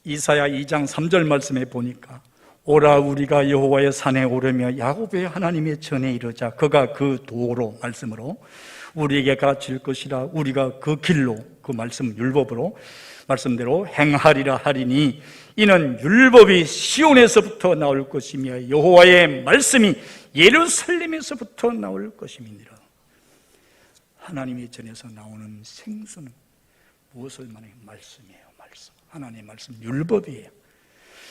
이사야 2장 3절 말씀에 보니까 오라 우리가 여호와의 산에 오르며 야곱의 하나님의 전에 이르자 그가 그 도로 말씀으로 우리에게 가르칠 것이라 우리가 그 길로 그 말씀 율법으로 말씀대로 행하리라 하리니 이는 율법이 시온에서부터 나올 것이며 여호와의 말씀이 예루살렘에서부터 나올 것임이니라. 하나님의 전에서 나오는 생수는 무엇을 말해요? 말씀이에요. 말씀. 하나님의 말씀, 율법이에요.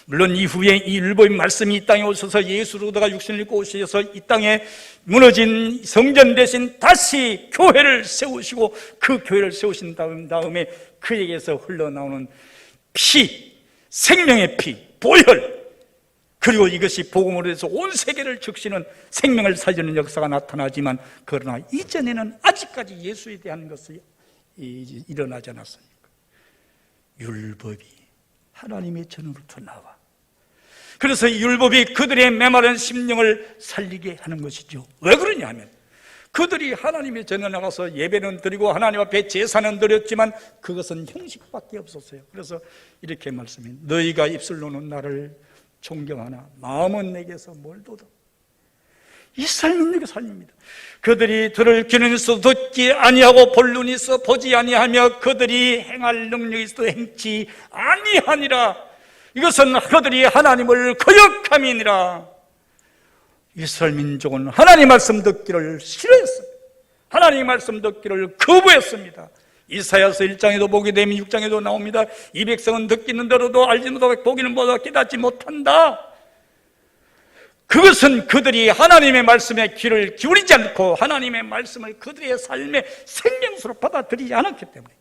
물론 이후에 이 율법의 말씀이 이 땅에 오셔서 예수로다가 육신을 입고 오셔서 이 땅에 무너진 성전 대신 다시 교회를 세우시고 그 교회를 세우신 다음에 그에게서 흘러나오는 피, 생명의 피, 보혈, 그리고 이것이 복음으로 해서 온 세계를 적시는 생명을 살리는 역사가 나타나지만 그러나 이전에는 아직까지 예수에 대한 것이 일어나지 않았으니까 율법이 하나님의 전으로부터 나와. 그래서 이 율법이 그들의 메마른 심령을 살리게 하는 것이죠. 왜 그러냐 하면 그들이 하나님의 전에 나가서 예배는 드리고 하나님 앞에 제사는 드렸지만 그것은 형식밖에 없었어요. 그래서 이렇게 말씀해 너희가 입술로는 나를 존경하나 마음은 내게서 멀도다. 이 삶은 살립니다. 그들이 들을 귀는 있어 듣지 아니하고 볼 눈이 있어 보지 아니하며 그들이 행할 능력이 있어 행치 아니하니라. 이것은 그들이 하나님을 거역함이니라. 이스라엘 민족은 하나님 말씀 듣기를 싫어했습니다. 하나님 말씀 듣기를 거부했습니다. 이사야서 1장에도 보게 되면 6장에도 나옵니다. 이 백성은 듣기는 들어도 알지 못하고 보기는 보다 깨닫지 못한다. 그것은 그들이 하나님의 말씀에 귀를 기울이지 않고 하나님의 말씀을 그들의 삶의 생명수로 받아들이지 않았기 때문에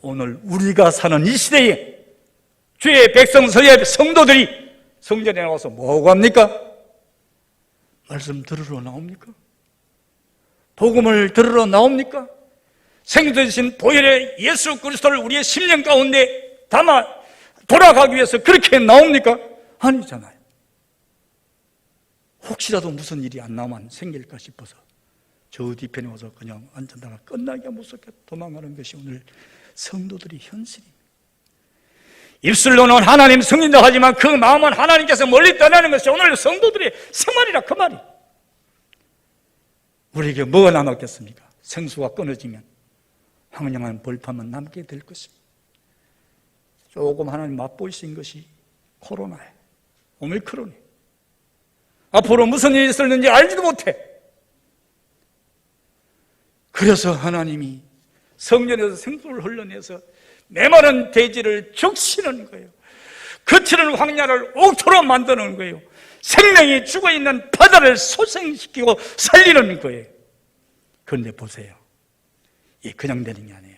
오늘 우리가 사는 이 시대에 주의 백성서의 성도들이 성전에 나와서 뭐하고 합니까? 말씀 들으러 나옵니까? 복음을 들으러 나옵니까? 생명되신 보혈의 예수 그리스도를 우리의 심령 가운데 담아 돌아가기 위해서 그렇게 나옵니까? 아니잖아요. 혹시라도 무슨 일이 안 나오면 생길까 싶어서 저 뒤편에 와서 그냥 앉았다가 끝나기가 무섭게 도망가는 것이 오늘 성도들의 현실입니다. 입술로는 하나님 승인다 하지만 그 마음은 하나님께서 멀리 떠나는 것이 오늘 성도들의 생활이라 그 말이. 우리에게 뭐가 남았겠습니까? 생수가 끊어지면 황량한 벌판만 남게 될 것입니다. 조금 하나님 맛보이신 것이 코로나예요. 오미크론이에요. 앞으로 무슨 일이 있었는지 알지도 못해. 그래서 하나님이 성전에서 생수를 흘러내서 메마른 대지를 적시는 거예요. 거칠은 황야를 옥토로 만드는 거예요. 생명이 죽어있는 바다를 소생시키고 살리는 거예요. 그런데 보세요. 이게 그냥 되는 게 아니에요.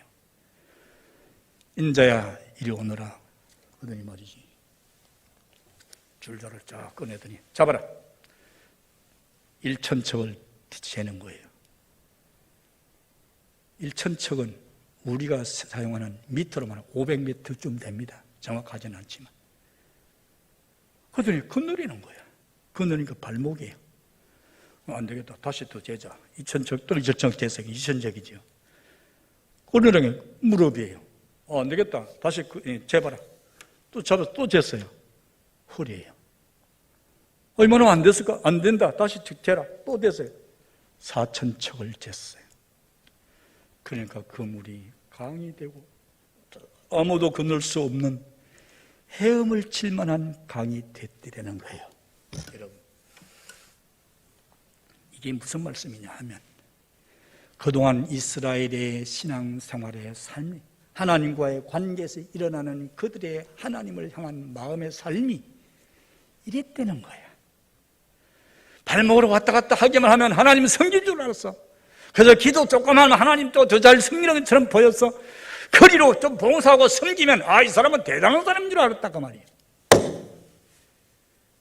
인자야 이리 오너라 그러더니 말이지 줄자를 쫙 꺼내더니 잡아라. 1,000척을 재는 거예요. 1,000척은 우리가 사용하는 미터로 말하면 500m쯤 됩니다. 정확하지는 않지만. 그러더니 건너리는 거야. 건너니까 발목이에요. 안 되겠다. 다시 또 재자. 2,000척 또는 2,000척 재서 2,000척이죠. 건너는 게 무릎이에요. 안 되겠다. 다시 재봐라. 또 잡아서 또 쟀어요. 허리예요. 얼마나 안 됐을까? 안 된다. 다시 재라. 또 됐어요. 4,000척을 쟀어요. 그러니까 그 물이 강이 되고 아무도 건널 수 없는 헤엄을 칠 만한 강이 됐더라는 거예요. 여러분, 이게 무슨 말씀이냐 하면 그동안 이스라엘의 신앙생활의 삶이 하나님과의 관계에서 일어나는 그들의 하나님을 향한 마음의 삶이 이랬다는 거야. 발목으로 왔다 갔다 하기만 하면 하나님 섬긴 줄 알았어. 그래서 기도 조금 하면 하나님 또 더 잘 섬기는 것처럼 보였어. 거리로 좀 봉사하고 섬기면 이 사람은 대단한 사람인 줄 알았다 그 말이에요.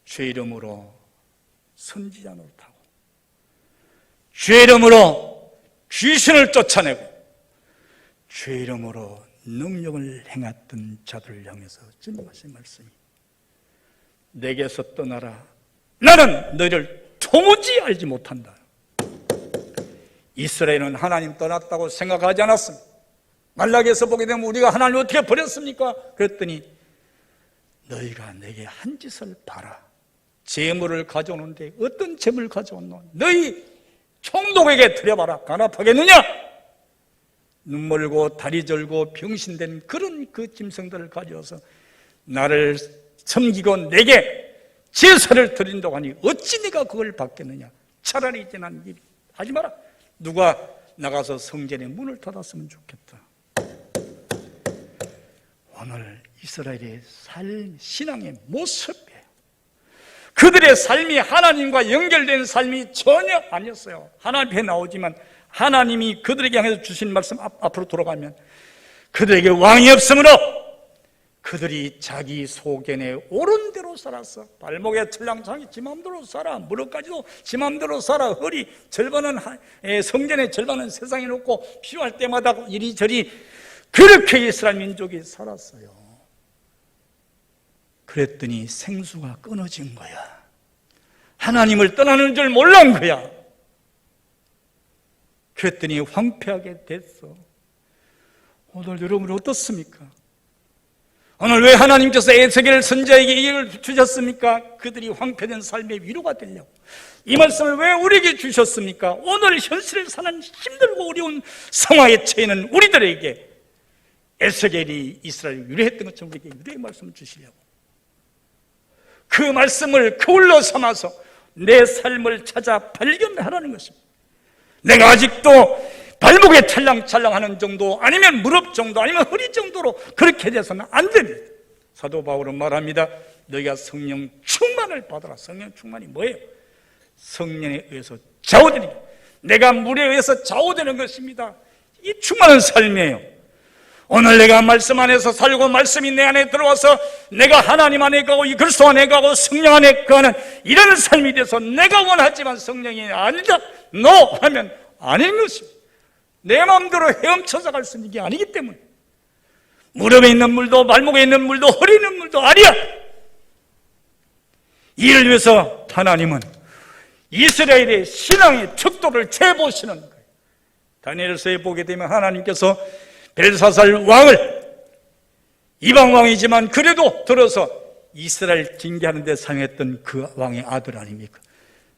죄 이름으로 선지자 노릇하고, 죄 이름으로 귀신을 쫓아내고, 죄 이름으로 능력을 행했던 자들을 향해서 주님 하신 말씀이, 내게서 떠나라, 나는 너희를 도무지 알지 못한다. 이스라엘은 하나님 떠났다고 생각하지 않았습니다. 말라기에서 보게 되면 우리가 하나님을 어떻게 버렸습니까? 그랬더니 너희가 내게 한 짓을 봐라. 재물을 가져오는데 어떤 재물을 가져왔노? 너희 총독에게 드려봐라. 간합하겠느냐? 눈멀고 다리 절고 병신된 그런 그 짐승들을 가져와서 나를 섬기고 내게 제사를 드린다고 하니 어찌 네가 그걸 받겠느냐? 차라리 이제 난 하지 마라. 누가 나가서 성전의 문을 닫았으면 좋겠다. 오늘 이스라엘의 삶, 신앙의 모습이에요. 그들의 삶이 하나님과 연결된 삶이 전혀 아니었어요. 하나님 앞에 나오지만 하나님이 그들에게 향해서 주신 말씀 앞으로 돌아가면 그들에게 왕이 없으므로 그들이 자기 소견에 옳은 대로 살았어. 발목에 철랑창이 지 맘대로 살아. 무릎까지도 지 맘대로 살아. 허리 절반은 성전의 절반은 세상에 놓고 필요할 때마다 이리저리 그렇게 이스라엘 민족이 살았어요. 그랬더니 생수가 끊어진 거야. 하나님을 떠나는 줄 몰란 거야. 그랬더니 황폐하게 됐어. 오늘 여러분 어떻습니까? 오늘 왜 하나님께서 에스겔 선지자에게 이 일을 주셨습니까? 그들이 황폐된 삶의 위로가 되려고. 이 말씀을 왜 우리에게 주셨습니까? 오늘 현실을 사는 힘들고 어려운 상황에 처해있는 우리들에게 에스겔이 이스라엘을 위로했던 것처럼 우리에게 위로의 말씀을 주시려고. 그 말씀을 그울로 삼아서 내 삶을 찾아 발견하라는 것입니다. 내가 아직도 발목에 찰랑찰랑하는 정도, 아니면 무릎 정도, 아니면 허리 정도로 그렇게 돼서는 안 됩니다. 사도 바울은 말합니다. 너희가 성령 충만을 받아라. 성령 충만이 뭐예요? 성령에 의해서 좌우되는 것. 내가 물에 의해서 좌우되는 것입니다. 이 충만한 삶이에요. 오늘 내가 말씀 안에서 살고 말씀이 내 안에 들어와서 내가 하나님 안에 가고 이 그리스도 안에 가고 성령 안에 가는 이런 삶이 돼서 내가 원하지만 성령이 아니다 노 하면 아닌 것입니다. 내 마음대로 헤엄쳐서 갈 수 있는 게 아니기 때문에 무릎에 있는 물도 발목에 있는 물도 허리에 있는 물도 아니야. 이를 위해서 하나님은 이스라엘의 신앙의 척도를 재보시는 거예요. 다니엘서에 보게 되면 하나님께서 벨사살 왕을 이방 왕이지만 그래도 들어서 이스라엘 징계하는 데 사용했던 그 왕의 아들 아닙니까?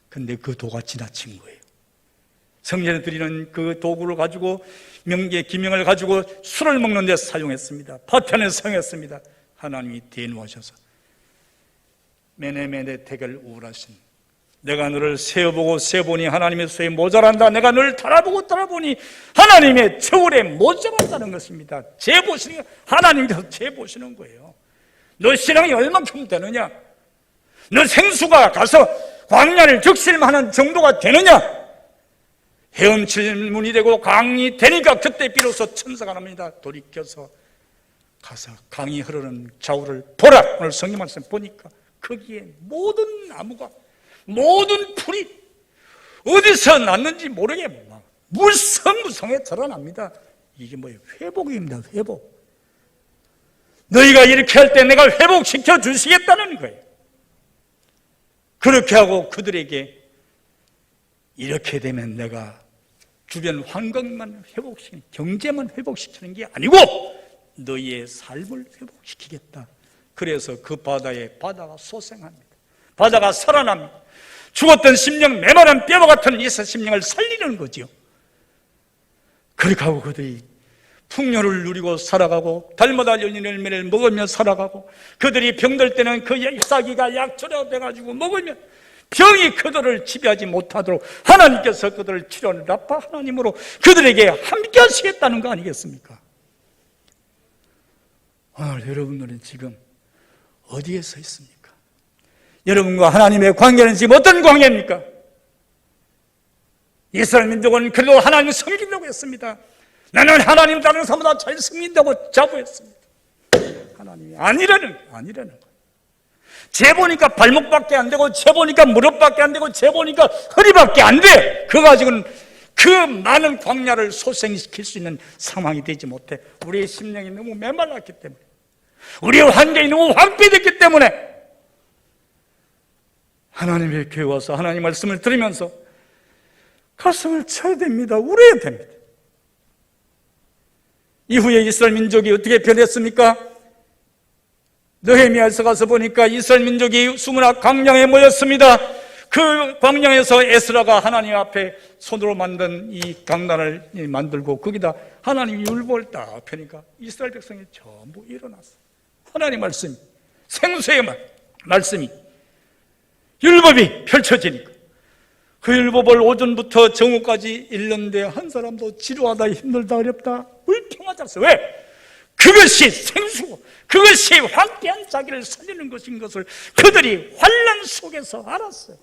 근데 그 도가 지나친 거예요. 성전에 드리는 그 도구를 가지고 명계 기명을 가지고 술을 먹는 데 사용했습니다. 파편에 사용했습니다. 하나님이 대노하셔서 메네메네 대결 우울하신 내가 너를 세어보고 세어보니 하나님의 수에 모자란다. 내가 너를 달아보고 달아보니 하나님의 저울에 모자란다는 것입니다. 재보시는 거예요. 하나님께서 재보시는 거예요. 너 신앙이 얼만큼 되느냐? 너 생수가 가서 광야를 적실만한 정도가 되느냐? 헤엄칠 문이 되고 강이 되니까 그때 비로소 천사가 납니다. 돌이켜서 가서 강이 흐르는 좌우를 보라. 오늘 성경 말씀 보니까 거기에 모든 나무가 모든 풀이 어디서 났는지 모르게 막 무성무성에 드러납니다. 이게 뭐예요? 회복입니다. 회복. 너희가 이렇게 할 때 내가 회복시켜 주시겠다는 거예요. 그렇게 하고 그들에게 이렇게 되면 내가 주변 환경만 회복시키는, 경제만 회복시키는 게 아니고 너희의 삶을 회복시키겠다. 그래서 그 바다가 소생합니다. 바다가 살아납니다. 죽었던 심령, 메마른 뼈와 같은 이 심령을 살리는 거죠. 그렇게 하고 그들이 풍요를 누리고 살아가고 달마다 열린 열매를 먹으며 살아가고 그들이 병들 때는 그 잎사귀가 약초가 돼가지고 먹으면 병이 그들을 지배하지 못하도록 하나님께서 그들을 치료하는 라파 하나님으로 그들에게 함께 하시겠다는 거 아니겠습니까? 오늘 여러분들은 지금 어디에 서 있습니까? 여러분과 하나님의 관계는 지금 어떤 관계입니까? 이스라엘 민족은 그래도 하나님을 섬긴다고 했습니다. 나는 하나님 다른 사람보다 잘 섬긴다고 자부했습니다. 하나님이 아니라는 거예요. 재보니까 발목밖에 안 되고, 재보니까 무릎밖에 안 되고, 재보니까 허리밖에 안 돼. 그거 가지고는 그 많은 광야를 소생시킬 수 있는 상황이 되지 못해. 우리의 심령이 너무 메말랐기 때문에, 우리의 환경이 너무 황폐됐기 때문에 하나님의 교회 와서 하나님 말씀을 들으면서 가슴을 쳐야 됩니다. 울어야 됩니다. 이후에 이스라엘 민족이 어떻게 변했습니까? 느헤미야에서 가서 보니까 이스라엘 민족이 수문화 광야에 모였습니다. 그 광야에서 에스라가 하나님 앞에 손으로 만든 이 강단을 만들고 거기다 하나님이 율법을 딱 펴니까 이스라엘 백성이 전부 일어났어요. 하나님 말씀이, 생수의 말씀이, 율법이 펼쳐지니까 그 율법을 오전부터 정오까지 읽는데 한 사람도 지루하다, 힘들다, 어렵다, 불평하지 않았어요. 왜? 그것이 생수고 그것이 황폐한 자기를 살리는 것인 것을 그들이 환난 속에서 알았어요.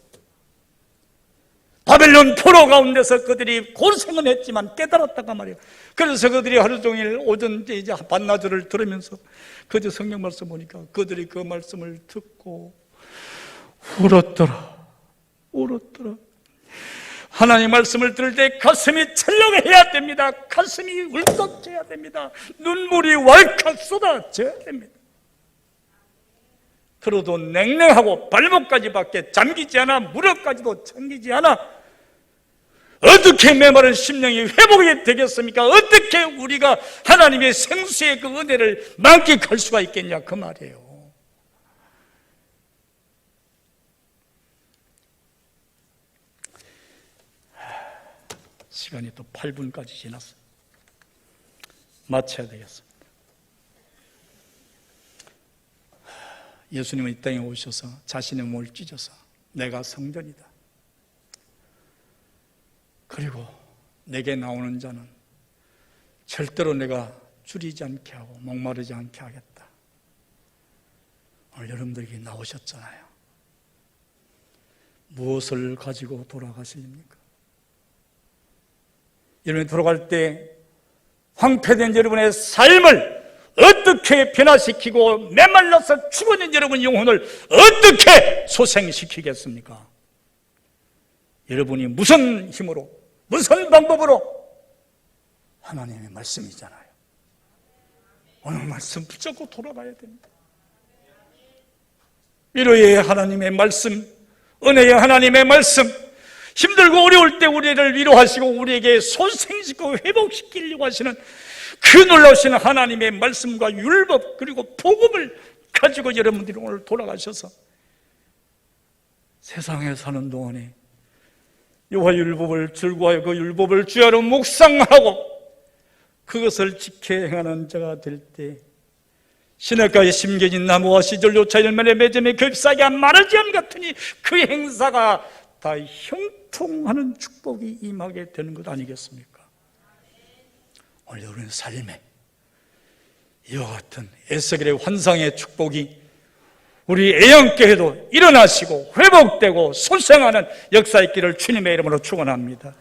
바벨론 포로 가운데서 그들이 고생은 했지만 깨달았다가 말이에요. 그래서 그들이 하루 종일 오전 이제 반나절을 들으면서 그저 성경 말씀 보니까 그들이 그 말씀을 듣고 울었더라. 하나님 말씀을 들을 때 가슴이 철렁해야 됩니다. 가슴이 울컥해야 됩니다. 눈물이 왈칵 쏟아져야 됩니다. 그래도 냉랭하고 발목까지밖에 잠기지 않아, 무릎까지도 잠기지 않아. 어떻게 메마른 심령이 회복이 되겠습니까? 어떻게 우리가 하나님의 생수의 그 은혜를 만끽할 수가 있겠냐, 그 말이에요. 시간이 또 8분까지 지났어요. 마쳐야 되겠습니다. 예수님은 이 땅에 오셔서 자신의 몸을 찢어서 내가 성전이다, 그리고 내게 나오는 자는 절대로 내가 줄이지 않게 하고 목마르지 않게 하겠다. 오늘 여러분들에게 나오셨잖아요. 무엇을 가지고 돌아가십니까? 여러분이 돌아갈 때 황폐된 여러분의 삶을 어떻게 변화시키고 메말라서 죽어있는 여러분 영혼을 어떻게 소생시키겠습니까? 여러분이 무슨 힘으로, 무슨 방법으로? 하나님의 말씀이잖아요. 오늘 말씀 붙잡고 돌아가야 됩니다. 위로의 하나님의 말씀, 은혜의 하나님의 말씀, 힘들고 어려울 때 우리를 위로하시고 우리에게 소생시키고 회복시키려고 하시는 그 놀라우신 하나님의 말씀과 율법 그리고 복음을 가지고 여러분들이 오늘 돌아가셔서 세상에 사는 동안에 여호와 율법을 즐거워하여 그 율법을 주야로 묵상하고 그것을 지켜 행하는 자가 될 때 시냇가에 심겨진 나무와 시절로 자열매의 매점에 겹싸게 마르지 않 같으니 그 행사가 다 형통하는 축복이 임하게 되는 것 아니겠습니까? 오늘 여러분의 삶에 이와 같은 에스겔의 환상의 축복이 우리 애영교회도 일어나시고 회복되고 손생하는 역사의 길을 주님의 이름으로 축원합니다.